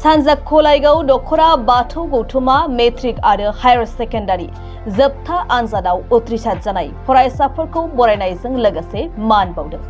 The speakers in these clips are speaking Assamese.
सानजा खलाइगाव दख'रा बाथौ गौथुमा मेट्रिक आरो हायर सेकेन्डारि जोबथा आनजादाव उथ्रिसार जानाय फरायसाफोरखौ बरायनायजों लोगोसे मान बावदों।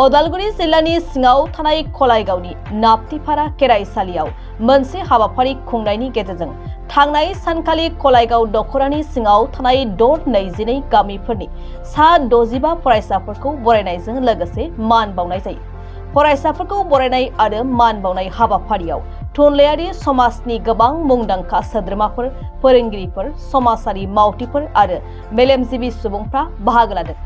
उदालगुरि जिल्लानि सिङाव थानाय खलाइगावनि नाप्तिपारा खेराइसालियाव मोनसे हाबाफारि खुंनायनि गेजेरजों थांनाय सानखालि खलाइगाव दख'रानि सिङाव थानाय 22 गामिफोरनि सा 65 फरायसाफोरखौ बरायनायजों लोगोसे मान बावनाय जायो। फरायसाफोरखौ बरायनाय आरो मान बावनाय हाबाफारियाव थुनलाइयारि समाजनि गोबां मुंदांखा सोद्रोमाफोर, फोरोंगिरिफोर, समाजारि मावथिफोर आरो मेलेमजिबि सुबुंफ्रा बाहागो लादों।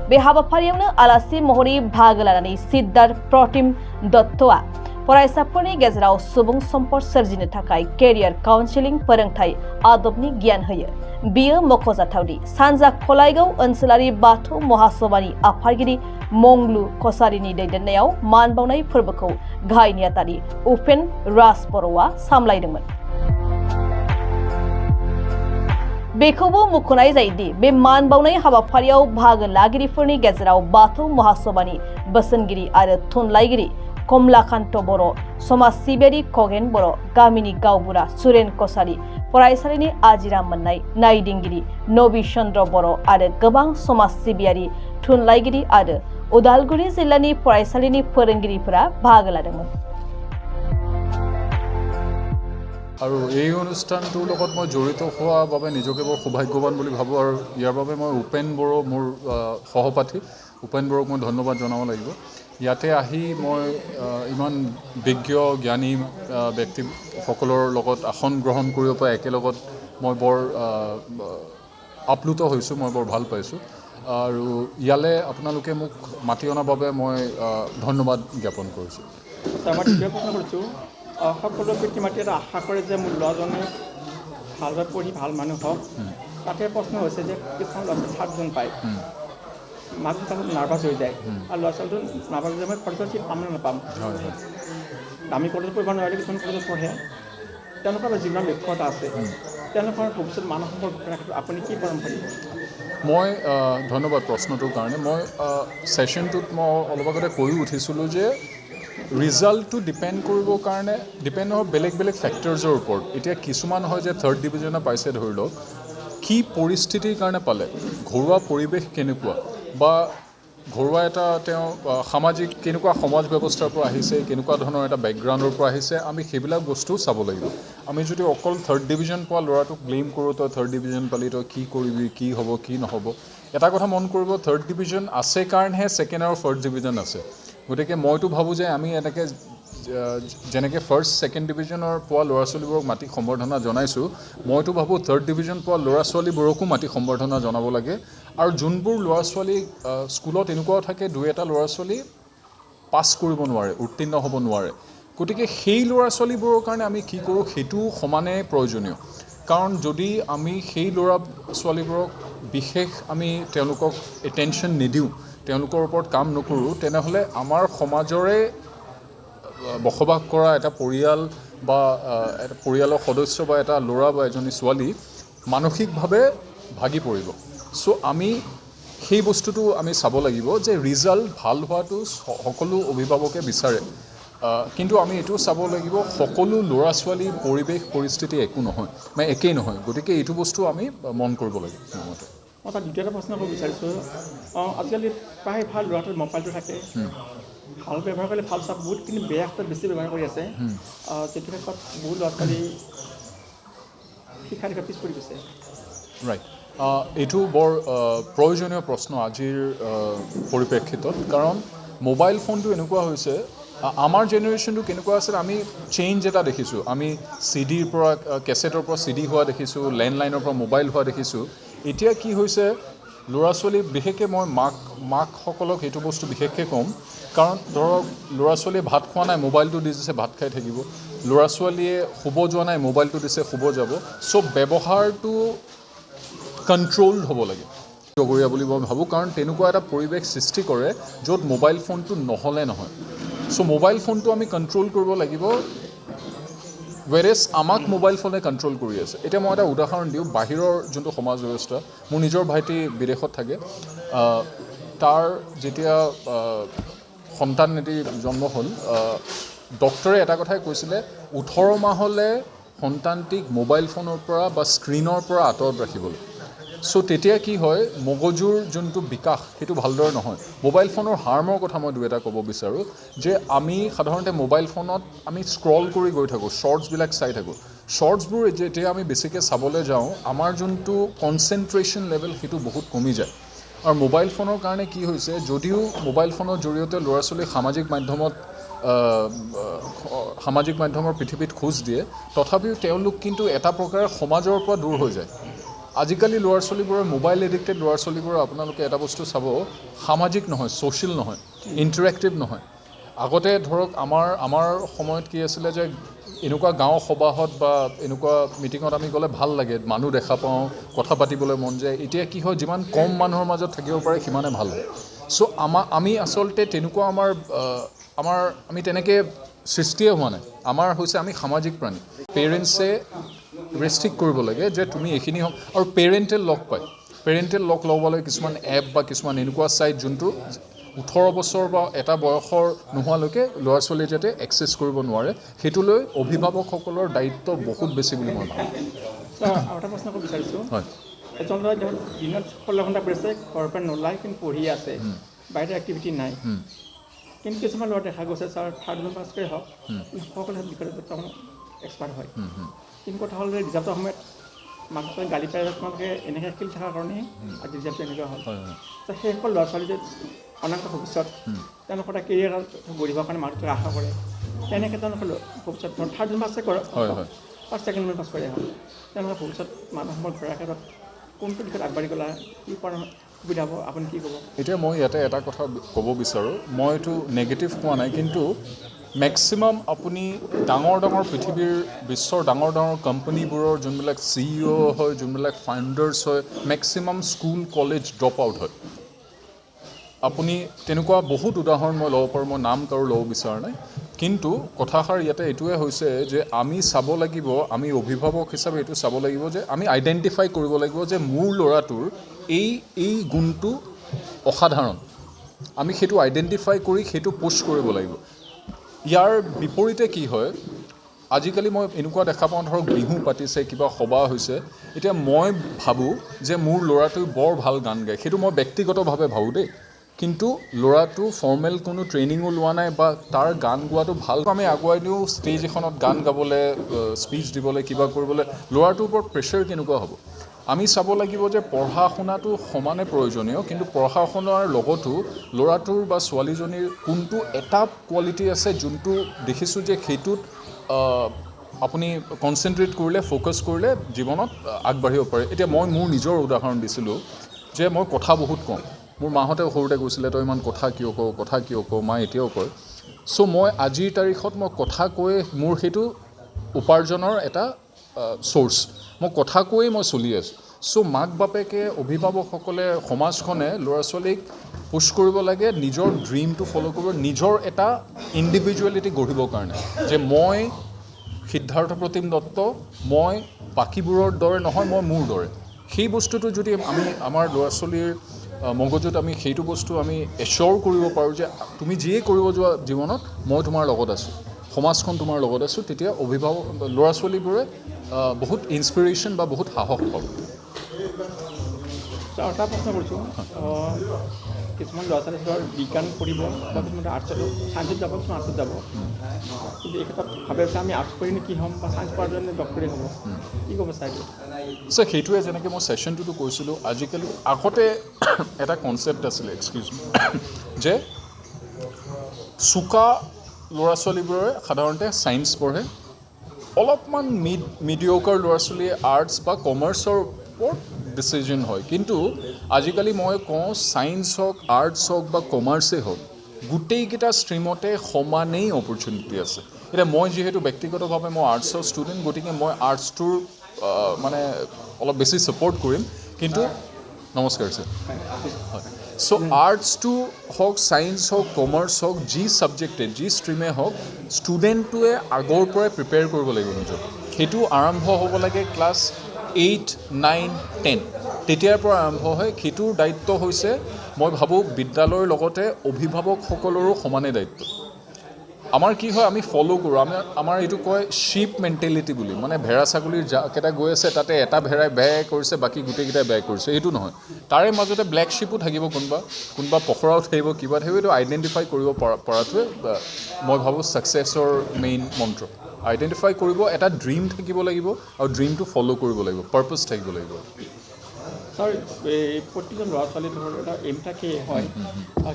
बे हाबाफारियावनो आलासि महरै बाहागो लानानै सिद्धार्थ प्रतिम दत्तआ फरायसाफोरनि गेजेराव सुबुं सम्पद सोरजिनो थाखाय केरियार काउन्सेलिं फोरोंथाय आदबनि गियान होयो। बियो मख'जाथावदि सानजा खलाइगाव ओनसोलारि बाथौ महासभानि आफादगिरि मंगलु कसारिनि दैदेननायाव मान बावनाय फोरबोखौ गाहाय नेहाथारि उपेन राज बर'आ सामलायदोंमोन। बेखौबो मुंख'नाय जायोदि बे मान बावनाय हाबाफारियाव बाहागो लागिरिफोरनि गेजेराव बाथौ महासभानि बोसोनगिरि आरो थुनलाइगिरि कमलाकान्त बर', समाज सिबियारि खगेन बर', गामिनि गावबुरा सुरेन कसारि, फरायसालिनि आजिरा मोननाय नायदिंगिरि नबि चन्द्र बर' आरो गोबां समाज सिबियारि, थुनलाइगिरि आरो उदालगुरि जिल्लानि फरायसालिनि फोरोंगिरिफोरा बाहागो लादोंमोन। আৰু এই অনুষ্ঠানটোৰ লগত মই জড়িত হোৱাৰ বাবে নিজকে বৰ সৌভাগ্যৱান বুলি ভাবোঁ আৰু ইয়াৰ বাবে মই উপেন বড়ো মোৰ সহপাঠী উপেন বড়োক মই ধন্যবাদ জনাব লাগিব। ইয়াতে আহি মই ইমান বিজ্ঞ জ্ঞানী ব্যক্তিসকলৰ লগত আসন গ্ৰহণ কৰিব পৰা একেলগত মই বৰ আপ্লুত হৈছোঁ, মই বৰ ভাল পাইছোঁ আৰু ইয়ালে আপোনালোকে মোক মাতি অনাৰ বাবে মই ধন্যবাদ জ্ঞাপন কৰিছোঁ। মই দ্বিতীয় প্ৰশ্ন কৰিছোঁ, সকলো পিতৃ মাতৃয়ে এটা আশা কৰে যে মোৰ ল'ৰাজনে ভালদৰে পঢ়ি ভাল মানুহ হওক। তাতে প্ৰশ্ন হৈছে যে কিছুমান ল'ৰা ছোৱালী 7 জন পায়, মাক দেউতাক নাৰ্ভাছ হৈ যায় আৰু ল'ৰা ছোৱালীটো নাৰ্ভাছ হৈ যায়, মই কলেজত চিট পাম নে নাপাম। দামী কলেজত পঢ়িব নোৱাৰিলে কিছুমান কলেজত পঢ়ে, তেওঁলোকৰ যিবিলাক লক্ষ্য এটা আছে, তেওঁলোকৰ ভৱিষ্যত মানৱ সম্পদ আপুনি কি পৰামৰ্শ দিব? মই ধন্যবাদ প্ৰশ্নটোৰ কাৰণে। মই ছেশ্যনটোত মই অলপ আগতে কৈও উঠিছিলোঁ যে ৰিজাল্টটো ডিপেণ্ড কৰিবৰ কাৰণে ডিপেণ্ড হয় বেলেগ বেলেগ ফেক্টৰ্ছৰ ওপৰত। এতিয়া কিছুমান হয় যে 3rd ডিভিজনে পাইছে, ধৰি লওক কি পৰিস্থিতিৰ কাৰণে পালে, ঘৰুৱা পৰিৱেশ কেনেকুৱা বা ঘৰুৱা এটা তেওঁ সামাজিক কেনেকুৱা সমাজ ব্যৱস্থাৰ পৰা আহিছে, কেনেকুৱা ধৰণৰ এটা বেকগ্ৰাউণ্ডৰ পৰা আহিছে, আমি সেইবিলাক বস্তু চাব লাগিব। আমি যদি অকল 3rd ডিভিজন পোৱা ল'ৰাটোক ব্লেম কৰোঁ, তই 3rd ডিভিজন পালি, তই কি কৰিবি, কি হ'ব কি নহ'ব, এটা কথা মন কৰিব 3rd ডিভিজন আছে কাৰণেহে 2nd আৰু 1st ডিভিজন আছে। গতিকে মইতো ভাবোঁ যে আমি এনেকৈ যেনেকৈ 1st, 2nd ডিভিজনৰ পোৱা ল'ৰা ছোৱালীবোৰক মাতি সম্বৰ্ধনা জনাইছোঁ, মইতো ভাবোঁ 3rd ডিভিজন পোৱা ল'ৰা ছোৱালীবোৰকো মাতি সম্বৰ্ধনা জনাব লাগে। আৰু যোনবোৰ ল'ৰা ছোৱালী স্কুলত এনেকুৱাও থাকে 2-এটা ল'ৰা ছোৱালী পাছ কৰিব নোৱাৰে, উত্তীৰ্ণ হ'ব নোৱাৰে, গতিকে সেই ল'ৰা ছোৱালীবোৰৰ কাৰণে আমি কি কৰোঁ সেইটো সমানে প্ৰয়োজনীয়। কাৰণ যদি আমি সেই ল'ৰা ছোৱালীবোৰক বিশেষ আমি তেওঁলোকক এটেনশ্যন নিদিওঁ, তেওঁলোকৰ ওপৰত কাম নকৰোঁ, তেনেহ'লে আমাৰ সমাজৰে বসবাস কৰা এটা পৰিয়াল বা এটা পৰিয়ালৰ সদস্য বা এটা ল'ৰা বা এজনী ছোৱালী মানসিকভাৱে ভাগি পৰিব। চ' আমি সেই বস্তুটো আমি চাব লাগিব যে ৰিজাল্ট ভাল হোৱাটো সকলো অভিভাৱকে বিচাৰে, কিন্তু আমি এইটো চাব লাগিব সকলো ল'ৰা ছোৱালীৰ পৰিৱেশ পৰিস্থিতি একো নহয়, মানে একেই নহয়। গতিকে এইটো বস্তু আমি মন কৰিব লাগিব। মই তাত দ্বিতীয়টা প্ৰশ্ন কৰিব বিচাৰিছোঁ, আজিকালি প্ৰায় ভাল ল'ৰাটোৰ মোবাইলটো থাকে, ভাল ব্যৱহাৰ কৰিলে ভাল চাপ বহুত, কিন্তু বেয়া ক্ষেত্ৰত বেছি ব্যৱহাৰ কৰি আছে, যিটো ক্ষেত্ৰত বহুত ল'ৰা ছোৱালী শিক্ষা দীক্ষা পিছ পৰি গৈছে। ৰাইট, এইটো বৰ প্ৰয়োজনীয় প্ৰশ্ন আজিৰ পৰিপ্ৰেক্ষিতত। কাৰণ মোবাইল ফোনটো এনেকুৱা হৈছে, আমাৰ জেনেৰেশ্যনটো কেনেকুৱা আছিল, আমি চেঞ্জ এটা দেখিছোঁ। আমি চিডিৰ পৰা কেছেটৰ পৰা চিডি হোৱা দেখিছোঁ, লেণ্ডলাইনৰ পৰা মোবাইল হোৱা দেখিছোঁ। এতিয়া কি হৈছে, ল'ৰা ছোৱালী বিশেষকৈ মই মাকসকলক সেইটো বস্তু বিশেষকৈ ক'ম, কাৰণ ধৰক ল'ৰা ছোৱালীয়ে ভাত খোৱা নাই, মোবাইলটো দি দিছে ভাত খাই থাকিব, ল'ৰা ছোৱালীয়ে শুব যোৱা নাই, মোবাইলটো দিছে শুব যাব। চ' ব্যৱহাৰটো কণ্ট্ৰল হ'ব লাগে লগৰীয়া বুলি মই ভাবোঁ, কাৰণ তেনেকুৱা এটা পৰিৱেশ সৃষ্টি কৰে য'ত মোবাইল ফোনটো নহ'লে নহয়। চ' মোবাইল ফোনটো আমি কণ্ট্ৰল কৰিব লাগিব, ৱেৰেজ আমাক মোবাইল ফোনে কণ্ট্ৰল কৰি আছে। এতিয়া মই এটা উদাহৰণ দিওঁ, বাহিৰৰ যোনটো সমাজ ব্যৱস্থা, মোৰ নিজৰ ভাইটি বিদেশত থাকে, তাৰ যেতিয়া সন্তান এটি জন্ম হ'ল ডক্টৰে এটা কথাই কৈছিলে 18 মাহলৈ সন্তানটিক মোবাইল ফোনৰ পৰা বা স্ক্ৰীনৰ পৰা আঁতৰত ৰাখিবলৈ সো তেতিয়া কি হয় মগজুৰ যোনটো বিকাশ সেইটো ভালদৰে নহয় মোবাইল ফোনৰ হাৰ্মৰ কথা মই দুই এটা ক'ব বিচাৰোঁ যে আমি সাধাৰণতে মোবাইল ফোনত আমি স্ক্ৰল কৰি গৈ থাকোঁ শ্বৰ্টছবিলাক চাই থাকোঁ শ্বৰ্টছবোৰ যেতিয়া আমি বেছিকৈ চাবলৈ যাওঁ আমাৰ যোনটো কনচেনট্ৰেশ্যন লেভেল সেইটো বহুত কমি যায় আৰু মোবাইল ফোনৰ কাৰণে কি হৈছে যদিও মোবাইল ফোনৰ জৰিয়তে ল'ৰা ছোৱালী সামাজিক মাধ্যমৰ পৃথিৱীত খোজ দিয়ে তথাপিও তেওঁলোক কিন্তু এটা প্ৰকাৰে সমাজৰ পৰা দূৰ হৈ যায় আজিকালি ল'ৰা ছোৱালীবোৰৰ মোবাইল এডিক্টেড ল'ৰা ছোৱালীবোৰৰ আপোনালোকে এটা বস্তু চাব সামাজিক নহয় ছ'চিয়েল নহয় ইণ্টাৰেক্টিভ নহয় আগতে ধৰক আমাৰ সময়ত কি আছিলে যে এনেকুৱা গাঁও সবাহত বা এনেকুৱা মিটিঙত আমি গ'লে ভাল লাগে মানুহ দেখা পাওঁ কথা পাতিবলৈ মন যায় এতিয়া কি হয় যিমান কম মানুহৰ মাজত থাকিব পাৰে সিমানে ভাল হয় চ' আমি আচলতে তেনেকুৱা আমি তেনেকৈ সৃষ্টিয়ে হোৱা নাই আমাৰ হৈছে আমি সামাজিক প্ৰাণী পেৰেণ্টছে ৰেষ্ট্ৰিক্ট কৰিব লাগে যে তুমি এইখিনি আৰু পেৰেণ্টেল লক ল'বলৈ কিছুমান এপ বা কিছুমান এনেকুৱা ছাইট যোনটো 18 বছৰ বা এটা বয়সৰ নোহোৱালৈকে ল'ৰা ছোৱালীয়ে যাতে এক্সেছ কৰিব নোৱাৰে সেইটোলৈ অভিভাৱকসকলৰ দায়িত্ব বহুত বেছি বুলি মই ভাবোঁ আৰু এটা প্ৰশ্ন কৰিব বিচাৰিছোঁ হয় এজন ল'ৰাই দিনত 16 ঘণ্টা পঢ়িছে ঘৰৰ পৰা নোলায় কিন্তু পঢ়ি আছে বাহিৰৰ এক্টিভিটি নাই কিন্তু কিছুমান ল'ৰা দেখা গৈছে ছাৰ 3rd ডিভিজন পাছ কৰি হওক সকলো বিষয়ত এক্সপাৰ্ট হয় কিন্তু কথা হ'ল যে ৰিজাল্টৰ সময়ত মাক বাপেকে গালি পাই তোমালোকে এনেকৈ খেলি থকাৰ কাৰণে আজি ৰিজাল্টটো এনেকুৱা হ'ল সেইসকল ল'ৰা ছোৱালী যে অনাগত ভৱিষ্যত তেওঁলোকৰ এটা কেৰিয়াৰ গঢ়িবৰ কাৰণে মাক বাপেকে আশা কৰে তেনেকৈ তেওঁলোকৰ ভৱিষ্যত 3rd ডিভিজন পাছে কৰক বা 2nd ডিভিজন পাছ কৰে হওক তেওঁলোকৰ ভৱিষ্যত মানুহৰ ঘৰৰ ক্ষেত্ৰত কোনটো দিশত আগবাঢ়ি গ'লা কি কৰা সুবিধা হ'ব আপুনি কি ক'ব এতিয়া মই ইয়াতে এটা কথা ক'ব বিচাৰোঁ মই এইটো নেগেটিভ কোৱা নাই কিন্তু মেক্সিমাম আপুনি ডাঙৰ বিশ্বৰ ডাঙৰ কোম্পানীবোৰৰ যোনবিলাক CEO হয় যোনবিলাক ফাউণ্ডাৰ্ছ হয় maximum school college drop out হয় আপুনি তেনেকুৱা বহুত উদাহৰণ মই ল'ব পাৰোঁ মই নাম কাৰো ল'ব বিচৰা নাই কিন্তু কথাষাৰ ইয়াতে এইটোৱে হৈছে যে আমি চাব লাগিব আমি অভিভাৱক হিচাপে এইটো চাব লাগিব যে আমি আইডেণ্টিফাই কৰিব লাগিব যে মোৰ ল'ৰাটোৰ এই গুণটো অসাধাৰণ আমি সেইটো আইডেণ্টিফাই কৰি সেইটো পুছ কৰিব লাগিব ইয়াৰ বিপৰীতে কি হয় আজিকালি মই এনেকুৱা দেখা পাওঁ ধৰক বিহু পাতিছে কিবা সভা হৈছে এতিয়া মই ভাবোঁ যে মোৰ ল'ৰাটোৱে বৰ ভাল গান গায় সেইটো মই ব্যক্তিগতভাৱে ভাবোঁ দেই কিন্তু ল'ৰাটো ফৰ্মেল কোনো ট্ৰেইনিঙো লোৱা নাই বা তাৰ গান গোৱাটো ভাল আমি আগুৱাই দিওঁ ষ্টেজ এখনত গান গাবলৈ স্পীচ দিবলৈ কিবা কৰিবলৈ ল'ৰাটোৰ ওপৰত প্ৰেছাৰ কেনেকুৱা হ'ব আমি চাব লাগিব যে পঢ়া শুনাটো সমানে প্ৰয়োজনীয় কিন্তু পঢ়া শুনাৰ লগতো ল'ৰাটোৰ বা ছোৱালীজনীৰ কোনটো এটা কোৱালিটি আছে যোনটো দেখিছোঁ যে সেইটোত আপুনি কনচেনট্ৰেট কৰিলে ফ'কাছ কৰিলে জীৱনত আগবাঢ়িব পাৰে এতিয়া মই মোৰ নিজৰ উদাহৰণ দিছিলোঁ যে মই কথা বহুত কওঁ মোৰ মাহঁতে সৰুতে কৈছিলে তই ইমান কথা কিয় কওঁ মা এতিয়াও কয় চ' মই আজিৰ তাৰিখত মই কথা কৈ মোৰ সেইটো উপাৰ্জনৰ এটা চ'ৰ্চ মই কথা কৈয়ে মই চলি আছোঁ চ' মাক বাপেকে অভিভাৱকসকলে সমাজখনে ল'ৰা ছোৱালীক পুছ কৰিব লাগে নিজৰ ড্ৰিমটো ফ'ল' কৰিব নিজৰ এটা ইণ্ডিভিজুৱেলিটি গঢ়িবৰ কাৰণে যে মই সিদ্ধাৰ্থ প্ৰতিম দত্ত মই বাকীবোৰৰ দৰে নহয় মই মোৰ দৰে সেই বস্তুটো যদি আমি আমাৰ ল'ৰা ছোৱালীৰ মগজুত আমি সেইটো বস্তু আমি এশ্বৰ কৰিব পাৰোঁ যে তুমি যিয়ে কৰিব যোৱা জীৱনত মই তোমাৰ লগত আছোঁ সমাজখন তোমাৰ লগত আছোঁ তেতিয়া অভিভাৱক ল'ৰা ছোৱালীবোৰে বহুত ইনস্পিৰেশ্যন বা বহুত সাহস পাব এটা প্ৰশ্ন কৰিছোঁ কিছুমান ল'ৰা ছোৱালী ধৰ বিজ্ঞান পঢ়িব বা কিছুমান আৰ্টছত ছায়েন্সত যাব কিছুমান আৰ্টছত যাব কিন্তু এই ক্ষেত্ৰত ভাবে যে আমি আৰ্টছ পঢ়িনো কি হ'ম বা ছায়েন্স পঢ়াৰ জন্য ডক্টৰেই হ'ব কি ক'ব চাইছোঁ সেইটোৱে যেনেকৈ মই ছেশ্যনটোতো কৈছিলোঁ আজিকালি আগতে এটা কনচেপ্ট আছিলে যে চোকা ল'ৰা ছোৱালীবোৰে সাধাৰণতে ছায়েন্স পঢ়ে অলপমান মিডিঅ'কাৰ ল'ৰা ছোৱালীয়ে আৰ্টছ বা কমাৰ্চৰ ওপৰত ডিচিজন হয় কিন্তু আজিকালি মই কওঁ ছায়েন্স হওক আৰ্টছ হওক বা কমাৰ্চেই হওক গোটেইকেইটা ষ্ট্ৰীমতে সমানেই অপৰচুনিটি আছে এতিয়া মই যিহেতু ব্যক্তিগতভাৱে মই আৰ্টছৰ ষ্টুডেণ্ট গতিকে মই আৰ্টছটোৰ মানে অলপ বেছি ছাপোৰ্ট কৰিম কিন্তু নমস্কাৰ ছাৰ হয় চ' আৰ্টছটো হওক ছায়েন্স হওক কমাৰ্চ হওক যি ছাবজেক্টে যি ষ্ট্ৰীমে হওক ষ্টুডেণ্টটোৱে আগৰ পৰাই প্ৰিপেয়াৰ কৰিব লাগিব নিজক সেইটো আৰম্ভ হ'ব লাগে ক্লাছ 8, 9, 10 তেতিয়াৰ পৰা আৰম্ভ হয় সেইটোৰ দায়িত্ব হৈছে মই ভাবোঁ বিদ্যালয়ৰ লগতে অভিভাৱকসকলৰো সমানে দায়িত্ব আমাৰ কি হয় আমি ফ'ল' কৰোঁ আমাৰ এইটো কয় শ্বিপ মেণ্টেলিটি বুলি মানে ভেড়া ছাগলীৰ জাকেইটা গৈ আছে তাতে এটা ভেড়াই বেয়াই কৰিছে বাকী গোটেইকেইটাই বেয়াই কৰিছে এইটো নহয় তাৰে মাজতে ব্লেক শ্বিপো থাকিব কোনোবা পখৰাও থাকিব কিবা থাকিব এইটো আইডেণ্টিফাই কৰিব পৰাটোৱে মই ভাবোঁ ছাকচেছৰ মেইন মন্ত্ৰ আইডেণ্টিফাই কৰিব এটা ড্ৰিম থাকিব লাগিব আৰু ড্ৰিমটো ফ'ল' কৰিব লাগিব পাৰ্পছ থাকিব লাগিব ছাৰ এই প্ৰতিজন ল'ৰা ছোৱালী ধৰক এটা এইম থাকেই হয়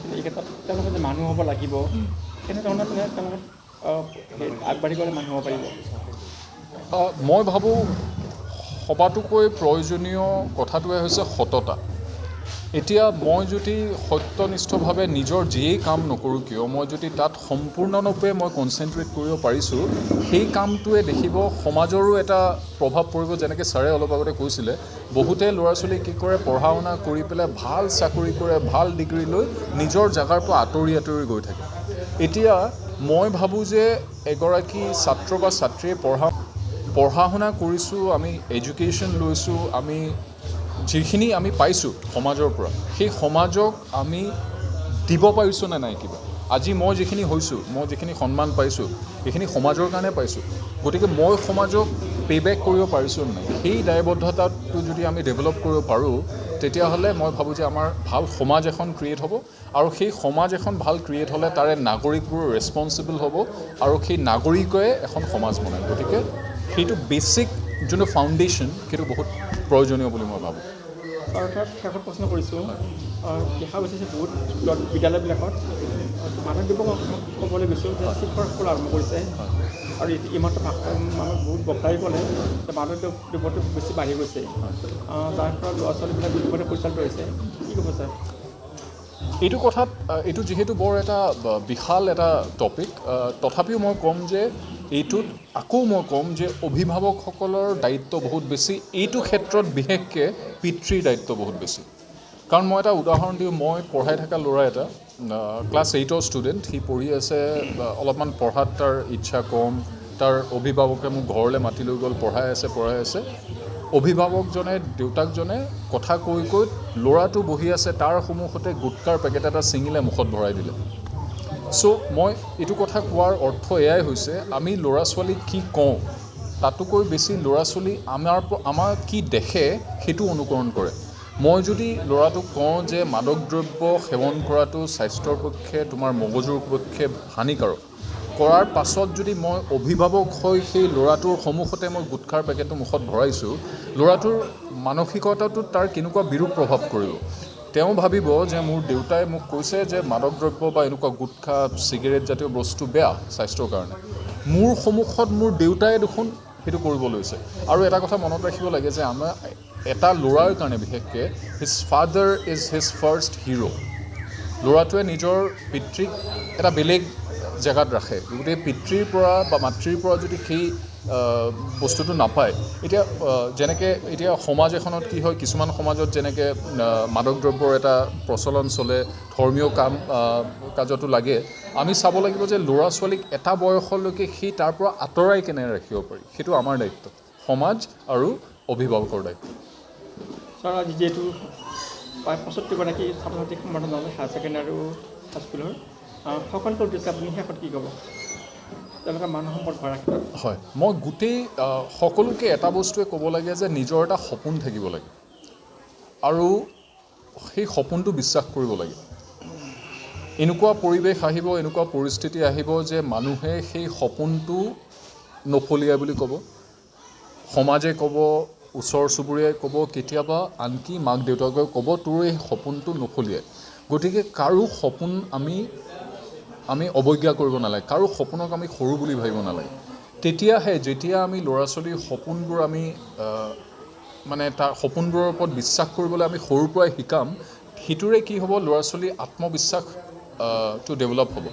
কিন্তু এই ক্ষেত্ৰত তেওঁলোকে যে মানুহ হ'ব লাগিব কেনেধৰণে তেওঁলোকে আগবাঢ়ি গ'লে মানুহ হ'ব পাৰিব মই ভাবোঁ সবাতোকৈ প্ৰয়োজনীয় কথাটোৱে হৈছে সততা এতিয়া মই যদি সত্যনিষ্ঠভাৱে নিজৰ যিয়েই কাম নকৰোঁ কিয় মই যদি তাত সম্পূৰ্ণৰূপে মই কনচেনট্ৰেট কৰিব পাৰিছোঁ সেই কামটোৱে দেখিব সমাজৰো এটা প্ৰভাৱ পৰিব যেনেকৈ ছাৰে অলপ আগতে কৈছিলে বহুতে ল'ৰা ছোৱালী কি কৰে পঢ়া শুনা কৰি পেলাই ভাল চাকৰি কৰে ভাল ডিগ্ৰী লৈ নিজৰ জেগাৰ পৰা আঁতৰি গৈ থাকে এতিয়া মই ভাবোঁ যে এগৰাকী ছাত্ৰ বা ছাত্ৰীয়ে পঢ়া শুনা কৰিছোঁ আমি এডুকেশ্যন লৈছোঁ আমি যিখিনি আমি পাইছোঁ সমাজৰ পৰা সেই সমাজক আমি দিব পাৰিছোঁ নে নাই কিবা আজি মই যিখিনি হৈছোঁ মই যিখিনি সন্মান পাইছোঁ এইখিনি সমাজৰ কাৰণে পাইছোঁ গতিকে মই সমাজক পে'বেক কৰিব পাৰিছোঁ নে নাই সেই দায়বদ্ধতাটো যদি আমি ডেভেলপ কৰিব পাৰোঁ তেতিয়াহ'লে মই ভাবোঁ যে আমাৰ ভাল সমাজ এখন ক্ৰিয়েট হ'ব আৰু সেই সমাজ এখন ভাল ক্ৰিয়েট হ'লে তাৰে নাগৰিকবোৰ ৰেছপনচিবল হ'ব আৰু সেই নাগৰিকে এখন সমাজ বনায় গতিকে সেইটো বেছিক যোনটো ফাউণ্ডেশ্যন সেইটো বহুত প্ৰয়োজনীয় বুলি মই ভাবোঁ আৰু তাত শেষত প্ৰশ্ন কৰিছোঁ দেখা গৈছে যে বহুত বিদ্যালয়বিলাকত মাদক দ্ৰব্য ক'বলৈ গৈছোঁ যে শিক্ষকৰ স্কুল আৰম্ভ কৰিছে আৰু ইমাত্ৰ মানুহ বহুত বক্তাই ক'লে যে মাদক দ্ৰব্যটো বেছি বাঢ়ি গৈছে যাৰ ফলত ল'ৰা ছোৱালীবিলাক বিপদে পৰিচালিত হৈছে কি ক'ব ছাৰ এইটো কথাত এইটো যিহেতু বৰ এটা বিশাল এটা টপিক তথাপিও মই ক'ম যে এইটোত আকৌ মই ক'ম যে অভিভাৱকসকলৰ দায়িত্ব বহুত বেছি এইটো ক্ষেত্ৰত বিশেষকৈ পিতৃৰ দায়িত্ব বহুত বেছি কাৰণ মই এটা উদাহৰণ দিওঁ মই পঢ়াই থকা ল'ৰা এটা ক্লাছ 8ৰ ষ্টুডেণ্ট সি পঢ়ি আছে অলপমান পঢ়াত তাৰ ইচ্ছা কম তাৰ অভিভাৱকে মোক ঘৰলৈ মাতি লৈ গ'ল পঢ়াই আছে অভিভাৱকজনে দেউতাকজনে কথা কৈ ল'ৰাটো বহি আছে তাৰ সন্মুখতে গুটকাৰ পেকেট এটা ছিঙিলে মুখত ভৰাই দিলে চ' মই এইটো কথা কোৱাৰ অৰ্থ এয়াই হৈছে আমি ল'ৰা ছোৱালীক কি কওঁ তাতোকৈ বেছি ল'ৰা ছোৱালী আমাৰ কি দেখে সেইটো অনুকৰণ কৰে মই যদি ল'ৰাটোক কওঁ যে মাদক দ্ৰব্য সেৱন কৰাটো স্বাস্থ্যৰ পক্ষে তোমাৰ মগজুৰ পক্ষে হানিকাৰক কৰাৰ পাছত যদি মই অভিভাৱক হৈ সেই ল'ৰাটোৰ সন্মুখতে মই গুটখাৰ পেকেটটো মুখত ভৰাইছোঁ ল'ৰাটোৰ মানসিকতাটোত তাৰ কেনেকুৱা বিৰূপ প্ৰভাৱ পৰিব তেওঁ ভাবিব যে মোৰ দেউতাই মোক কৈছে যে মাদক দ্ৰব্য বা এনেকুৱা গুটখা চিগাৰেট জাতীয় বস্তু বেয়া স্বাস্থ্যৰ কাৰণে মোৰ সন্মুখত মোৰ দেউতাই দেখোন সেইটো কৰিব লৈছে আৰু এটা কথা মনত ৰাখিব লাগে যে আমাৰ এটা ল'ৰাৰ কাৰণে বিশেষকৈ his father is his first hero' ল'ৰাটোৱে নিজৰ পিতৃক এটা বেলেগ জেগাত ৰাখে গতিকে পিতৃৰ পৰা বা মাতৃৰ পৰা যদি সেই বস্তুটো নাপায় এতিয়া যেনেকৈ এতিয়া সমাজ এখনত কি হয় কিছুমান সমাজত যেনেকৈ মাদক দ্ৰব্যৰ এটা প্ৰচলন চলে ধৰ্মীয় কাজতো লাগে আমি চাব লাগিব যে ল'ৰা ছোৱালীক এটা বয়সলৈকে সেই তাৰ পৰা আঁতৰাই কেনে ৰাখিব পাৰি সেইটো আমাৰ দায়িত্ব সমাজ আৰু অভিভাৱকৰ দায়িত্ব ছাৰ আজি যিহেতু প্ৰায় ৭৫গৰাকী ছাত্ৰ ছাত্ৰীক সন্মানিত জনালে হায়াৰ ছেকেণ্ডেৰী আৰু হাইস্কুলৰ সকলোকে উদ্দেশ্যে আপুনি শেষত কি ক'ব তেওঁলোকে মানুহ সম্পদ গঢ়াৰ ক্ষেত্ৰত হয় মই গোটেই সকলোকে এটা বস্তুৱে ক'ব লাগে যে নিজৰ এটা সপোন থাকিব লাগে আৰু সেই সপোনটো বিশ্বাস কৰিব লাগে এনেকুৱা পৰিৱেশ আহিব এনেকুৱা পৰিস্থিতি আহিব যে মানুহে সেই সপোনটো নফলিয়াই বুলি ক'ব সমাজে ক'ব ওচৰ চুবুৰীয়াই ক'ব কেতিয়াবা আনকি মাক দেউতাকে ক'ব তোৰ এই সপোনটো নফলিয়াই গতিকে কাৰো সপোন আমি অৱজ্ঞা কৰিব নালাগে কাৰো সপোনক আমি সৰু বুলি ভাবিব নালাগে তেতিয়াহে যেতিয়া আমি ল'ৰা ছোৱালীৰ সপোনবোৰ আমি মানে তাৰ সপোনবোৰৰ ওপৰত বিশ্বাস কৰিবলৈ আমি সৰুৰ পৰাই শিকাম সিটোৰে কি হ'ব ল'ৰা ছোৱালীৰ আত্মবিশ্বাসটো ডেভেলপ হ'ব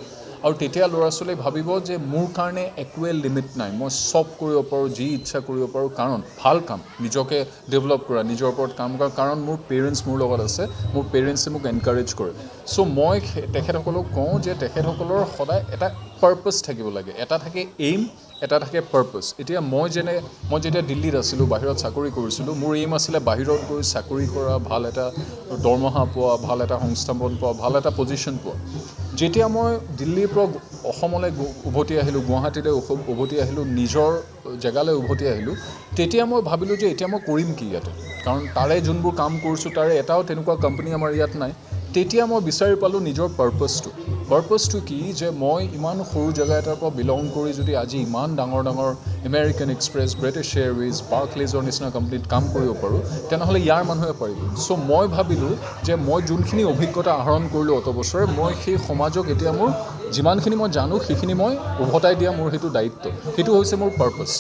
আৰু তেতিয়া ল'ৰা ছোৱালীয়ে ভাবিব যে মোৰ কাৰণে একোৱে লিমিট নাই, মই চব কৰিব পাৰোঁ, যি ইচ্ছা কৰিব পাৰোঁ, কাৰণ ভাল কাম নিজকে ডেভেলপ কৰা, নিজৰ ওপৰত কাম কৰা, কাৰণ মোৰ পেৰেণ্টছ মোৰ লগত আছে, মোৰ পেৰেণ্টছে মোক এনকাৰেজ কৰে। চ' মই তেখেতসকলক কওঁ যে তেখেতসকলৰ সদায় এটা পাৰ্পাছ থাকিব লাগে, এটা থাকে এইম, এটা থাকে পাৰ্পাছ। এতিয়া মই যেতিয়া দিল্লীত আছিলোঁ, বাহিৰত চাকৰি কৰিছিলোঁ, মোৰ এইম আছিলে বাহিৰত গৈ চাকৰি কৰা, ভাল এটা দৰমহা পোৱা, ভাল এটা সংস্থাপন পোৱা, ভাল এটা পজিশ্যন পোৱা। যেতিয়া মই দিল্লীৰ পৰা অসমলৈ উভতি আহিলোঁ, গুৱাহাটীলৈ উভতি আহিলোঁ, নিজৰ জেগালৈ উভতি আহিলোঁ, তেতিয়া মই ভাবিলোঁ যে এতিয়া মই কৰিম কি ইয়াতে, কাৰণ তাৰে যোনবোৰ কাম কৰিছোঁ তাৰে এটাও তেনেকুৱা কোম্পানী আমাৰ ইয়াত নাই। তেতিয়া মই বিচাৰি পালোঁ নিজৰ পাৰ্পাছটো কি, যে মই ইমান সৰু জেগা এটাৰ পৰা বিলং কৰি যদি আজি ইমান ডাঙৰ আমেৰিকান এক্সপ্ৰেছ, ব্ৰিটিছ এয়াৰৱেজ, বাৰ্কলেজৰ নিচিনা কোম্পানীত কাম কৰিব পাৰোঁ, তেনেহ'লে ইয়াৰ মানুহে পাৰিব। চ' মই ভাবিলোঁ যে মই যোনখিনি অভিজ্ঞতা আহৰণ কৰিলোঁ অত বছৰে, মই সেই সমাজক এতিয়া মোৰ যিমানখিনি মই জানো সেইখিনি মই উভতাই দিয়া মোৰ সেইটো দায়িত্ব, সেইটো হৈছে মোৰ পাৰ্পাছ।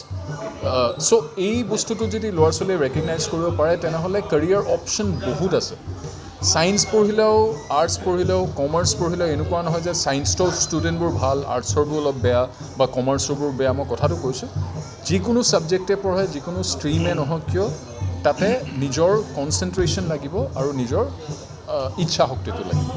চ' এই বস্তুটো যদি ল'ৰা ছোৱালীয়ে ৰেকগনাইজ কৰিব পাৰে, তেনেহ'লে কেৰিয়াৰ অপশ্যন বহুত আছে। ছায়েন্স পঢ়িলেও, আৰ্টছ পঢ়িলেও, কমাৰ্চ পঢ়িলেও এনেকুৱা নহয় যে ছায়েন্সৰ ষ্টুডেণ্টবোৰ ভাল, আৰ্টছৰবোৰ অলপ বেয়া বা কমাৰ্চৰবোৰ বেয়া। মই কথাটো কৈছোঁ, যিকোনো ছাবজেক্টে পঢ়ে, যিকোনো ষ্ট্ৰীমে নহওক কিয়, তাতে নিজৰ কনচেনট্ৰেশ্যন লাগিব আৰু নিজৰ ইচ্ছা শক্তিটো লাগিব।